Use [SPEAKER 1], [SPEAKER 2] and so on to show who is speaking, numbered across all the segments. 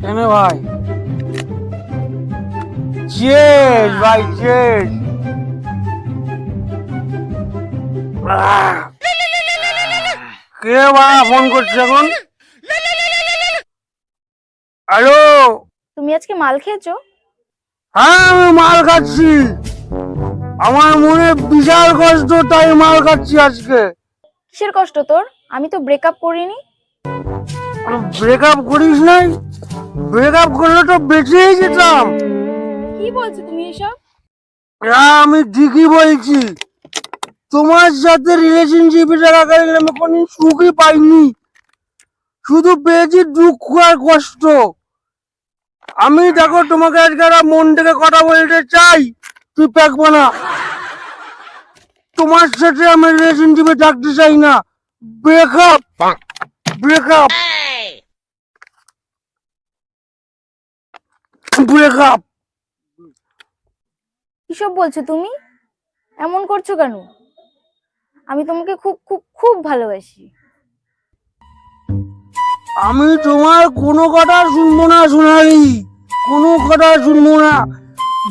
[SPEAKER 1] কেন ভাই? চিয়ার্স ভাই, চিয়ার্স। কে বাবা ফোন করছে এখন? হ্যালো।
[SPEAKER 2] তুমি আজকে মাল খেয়েছো?
[SPEAKER 1] হ্যাঁ, আমি মাল খাচ্ছি। আমার মনে বিশাল কষ্ট, তাই মাল খাচ্ছি আজকে।
[SPEAKER 2] কিসের কষ্ট তোর? আমি তো ব্রেকআপ করিনি।
[SPEAKER 1] ব্রেকআপ করিস নাই? ব্রেকআপ করলে তো বেঁচেই যেতাম।
[SPEAKER 2] কি বলছো তুমি এসব?
[SPEAKER 1] হ্যাঁ, আমি ঠিকই বলছি। তোমার সাথে রিলেশনশিপে থাকাকালীন আমি কোনদিন সুখই পাইনি, শুধু পেয়েছি দুঃখ আর কষ্ট। আমি দেখো তোমাকে আজকে একটা মন থেকে কথা বলতে চাই, তুই পাকবো না। তোমার সাথে আমি রিলেশনশিপে থাকতে চাই না। Breakup, breakup, breakup.
[SPEAKER 2] কিসব বলছো তুমি? এমন করছো কেন? আমি তোমাকে খুব খুব খুব ভালোবাসি।
[SPEAKER 1] আমি তোমার কোনো কথা শুনবো না সোনালি, কোনো কথা শুনবো না।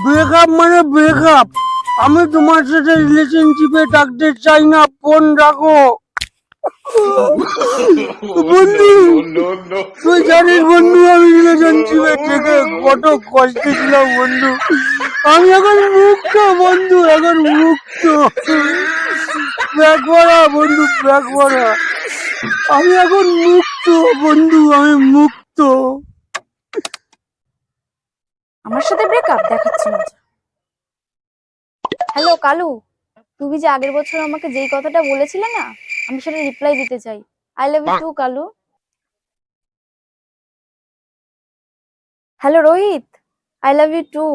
[SPEAKER 1] ব্রেকআপ মানে ব্রেকআপ। আমি তোমার সাথে রিলেশনশিপে থাকতে চাই না। ফোন রাখো। বন্ধু, তুই জানিস বন্ধু, আমি রিলেশনশিপে থেকে কত কষ্টে ছিলাম বন্ধু। আমি এখন মুক্ত বন্ধু, এখন মুক্ত। ব্যাগ ভরা বন্ধু, ব্যাগ ভরা। আমি এখন মুক্ত বন্ধু, আমি মুক্ত।
[SPEAKER 2] আমার সাথে ব্রেকআপ দেখাচ্ছি মজা। হ্যালো কালু, তুমি যে আগের বছর আমাকে যেই কথাটা বলেছিলে না, আমি সেটা রিপ্লাই দিতে চাই। I love you too Kalu. Hello Rohit, I love you too.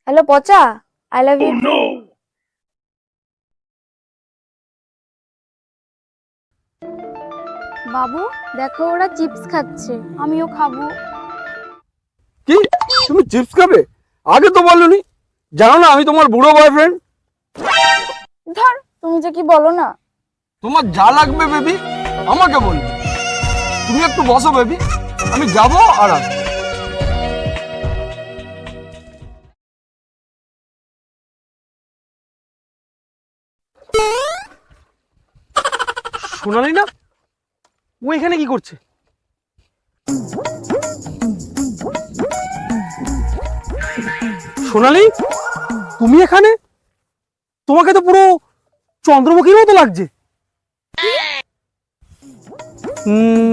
[SPEAKER 2] Hello Pocha, I love you too. বাবু দেখো, ওরা চিপস খাচ্ছে, আমিও খাবো।
[SPEAKER 1] কি, তুমি চিপস খাবে? আগে তো বলনি। জানো না আমি তোমার বুড়ো বয়ফ্রেন্ড।
[SPEAKER 2] ধর, তুমি যে কি বলো না।
[SPEAKER 1] তোমার যা লাগবে বেবি আমাকে বলবে। তুমি একটু বসো বেবি, আমি যাবো আর আসবো। শোনালি না, ও এখানে কি করছে? সোনালি, তুমি এখানে? তোমাকে তো পুরো চন্দ্রমুখীর মতো লাগছে।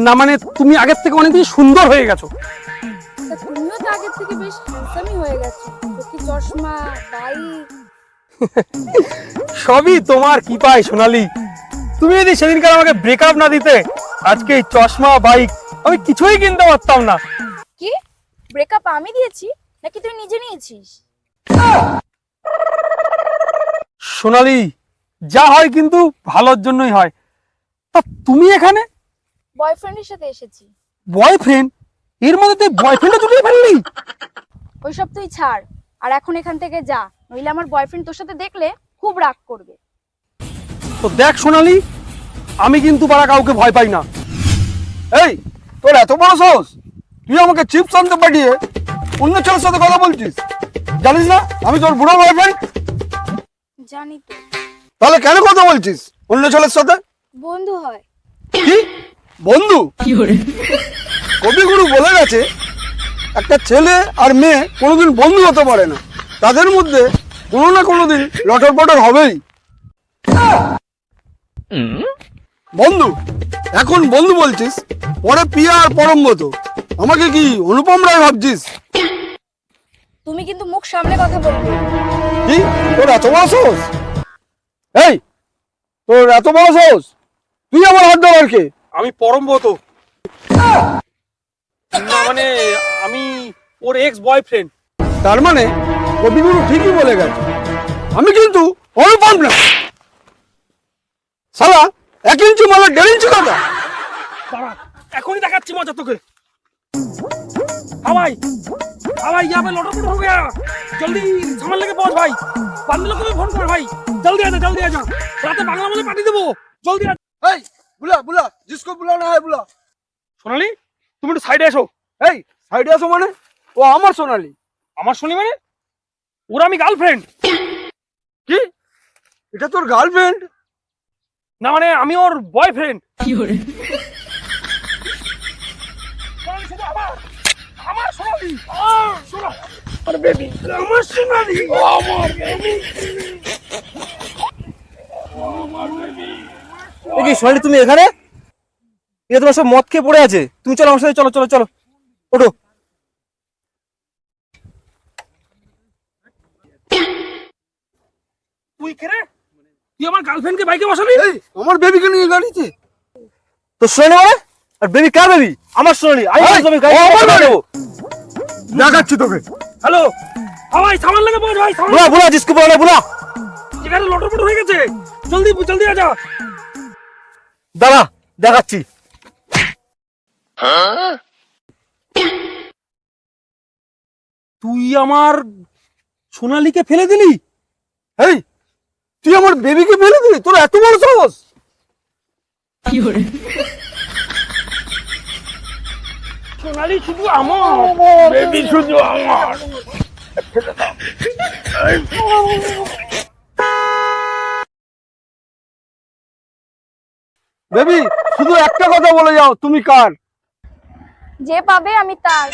[SPEAKER 1] না মানে তুমি আগের থেকে অনেক বেশি সুন্দর হয়ে গেছো।
[SPEAKER 2] তা তুমিও তো আগের থেকে বেশ হ্যান্ডসামই হয়ে গেছো। চোখে চশমা, বাইক।
[SPEAKER 1] সবই তোমার কৃপায় সোনালি। তুমি যদি সেদিনকার আমাকে ব্রেকআপ না দিতে, আজকে এই চশমা, বাইক আমি কিছুই কিনতে পারতাম না।
[SPEAKER 2] কি ব্রেকআপ আমি দিয়েছি নাকি তুই নিজে নিয়েছিস?
[SPEAKER 1] সোনালি, যা হয় কিন্তু ভালোর জন্যই হয়। তা তুমি এখানে?
[SPEAKER 2] বয়ফ্রেন্ডের সাথে এসেছি।
[SPEAKER 1] বয়ফ্রেন্ড? এর মধ্যে তুই বয়ফ্রেন্ডও জুটিয়ে ফেললি?
[SPEAKER 2] ওইসব তুই ছাড়, আর এখন এখান থেকে যা, নইলে আমার বয়ফ্রেন্ড তোর সাথে দেখলে খুব রাগ করবে।
[SPEAKER 1] তো দেখ সোনালি, আমি কিন্তু পাড়া কাউকে ভয় পাই না। এই, তোর এত বড় সাহস, তুই আমাকে চিপস আনতে পাঠিয়ে অন্য ছেলের সাথে কথা বলছিস? জানিস না আমি তোর বুড়ো বয়ফ্রেন্ড?
[SPEAKER 2] জানি তো।
[SPEAKER 1] তাহলে কেন কথা বলছিস অন্য ছেলের সাথে?
[SPEAKER 2] বন্ধু হয়।
[SPEAKER 1] কি বন্ধু? কবিগুরু বলে গেছে, একটা ছেলে আর মেয়ে কোনোদিন বন্ধু হতে পারে না, তাদের মধ্যে কোনো না কোনোদিন লটর পটর হবেই। বন্ধু, এখন বন্ধু বলছিস, পরে পিয়া আর পরমব্রত। আমাকে কি অনুপম রায় ভাবছিস?
[SPEAKER 2] তুমি কিন্তু মুখ সামলে কথা বলবে।
[SPEAKER 1] কি, তোর এত বড় সাহস? এই, তোর এত বড় সাহস, তুই আমার হাত ধরার কে? আমি পরমব্রত। না মানে আমি ওর এক্স বয়ফ্রেন্ড। তার মানে কবিগুরু ঠিকই বলে গেছে, আমি কিন্তু অনুপম না। শালা 1 इंच माला 1.5 इंच কথা। দাঁড়া, এখনই দেখাচ্ছি মজা তোকে। हाँ भाई, हाँ भाई, यहाँ पे लॉटो हो गया। जल्दी सामान लेके पहुंच भाई। बांधलो को भी फोन कर भाई, जल्दी आ जा, जल्दी आ जा। रात बांगला में पार्टी देबो।
[SPEAKER 3] জলদি আ।
[SPEAKER 1] এই বুলা বুলা জিসকো বুলানা है বুলা।
[SPEAKER 3] সোনালি তুমি একটু সাইডে এসো।
[SPEAKER 1] এই সাইডে আসো মানে? ও আমার সোনালি।
[SPEAKER 3] আমার শুনি মানে ওরা আমি গার্লফ্রেন্ড।
[SPEAKER 1] কি? এটা তোর গার্লফ্রেন্ড?
[SPEAKER 3] না মানে আমি ওর বয়ফ্রেন্ড। আমার সোনালি আমার বেবি আমার সোনালি আমার বেবি।
[SPEAKER 4] কি সোনালি তুমি এখানে? এটা তোমার সব মদ খেয়ে পড়ে আছে। তুমি চলো আমার সাথে, চলো চলো চলো, ওঠো।
[SPEAKER 3] তুই কে রে? তুই আমার গার্লফ্রেন্ডকে বাইকে বসালি?
[SPEAKER 1] এই আমার বেবিকে নিয়ে গাড়িতে?
[SPEAKER 4] তো সোনালি মানে? আর বেবি কার বেবি? আমার সোনালি। আমি
[SPEAKER 1] এই,
[SPEAKER 4] তুমি গাড়ি
[SPEAKER 1] ও আমার
[SPEAKER 4] করে
[SPEAKER 1] বেবি।
[SPEAKER 4] দেবো।
[SPEAKER 1] দেখাচ্ছি তোকে।
[SPEAKER 3] হ্যালো ভাই সামান লাগে পাঁচ ভাই সামান
[SPEAKER 4] বুলা বুলা জিসকো বুলা বুলা।
[SPEAKER 3] যেখানে লটরপট হয়ে গেছে। জলদি জলদি আজা।
[SPEAKER 4] দাঁড়া দেখাচ্ছি।
[SPEAKER 3] তুই আমার সোনালীকে ফেলে দিলি?
[SPEAKER 1] এই তুই আমার বেবিকে ফেলে দিলি? তোর এত বড় সাহস?
[SPEAKER 3] সোনালী শুধু আমার, বেবি শুধু আমার।
[SPEAKER 1] বেবি শুধু একটা কথা বলে যাও, তুমি কার?
[SPEAKER 2] যে পাবে আমি তার।